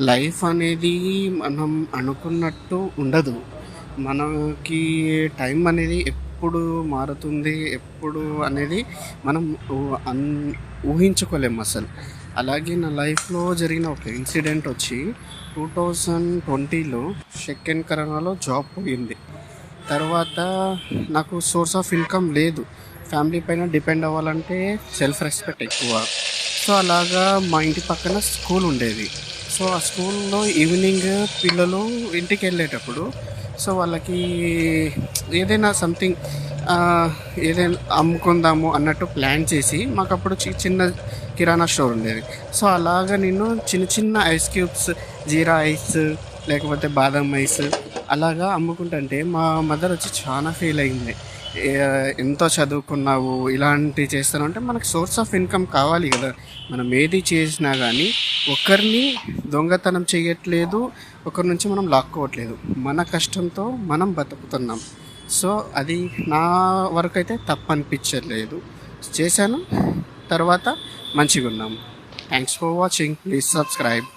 Life అనేది మనం అనుకున్నట్టు ఉండదు. మనకి టైం అనేది ఎప్పుడు మారుతుంది, ఎప్పుడు అనేది మనం ఊ అన్ ఊహించుకోలేము అసలు. అలాగే నా లైఫ్‌లో జరిగిన ఒక ఇన్సిడెంట్ వచ్చి 2020లో సెకండ్ కరోనాలో జాబ్ పోయింది. తర్వాత నాకు సోర్స్ ఆఫ్ ఇన్‌కమ్ లేదు. ఫ్యామిలీ పైన డిపెండ్ అవ్వాలంటే సెల్ఫ్ రెస్పెక్ట్ ఎక్కువ. సో, అలాగా మా ఇంటి పక్కన స్కూల్ ఉండేది. సో, ఆ స్కూల్‌లో ఈవినింగ్ పిల్లలు ఇంటికెళ్ళేటప్పుడు సో, వాళ్ళకి ఏదైనా సంథింగ్ ఆహ్, ఏదైనా అమ్ముకుందాము అన్నట్టు ప్లాన్ చేసి మాకప్పుడు చిన్న కిరాణా స్టోర్ ఉండేది. సో, అలాగా నేను చిన్న చిన్న ఐస్ క్యూబ్స్, జీరా ఐస్ లేకపోతే బాదం ఐస్ అలాగా అమ్ముకుంటుంటే మా మదర్ వచ్చి చాలా ఫీల్ అయింది. ఎంతో చదువుకున్నావు ఇలాంటివి చేస్తున్నావు అంటే మనకు సోర్స్ ఆఫ్ ఇన్కమ్ కావాలి కదా! మనం ఏది చేసినా గానీ ఒకరిని దొంగతనం చేయట్లేదు, ఒకరి నుంచి మనం లాక్కోవట్లేదు. మన కష్టంతో మనం బతుకుతున్నాం. సో, అది నా వరకైతే తప్పనిపించలేదు. చేశాను. తర్వాత మంచిగున్నాం. Thanks for watching. Please subscribe.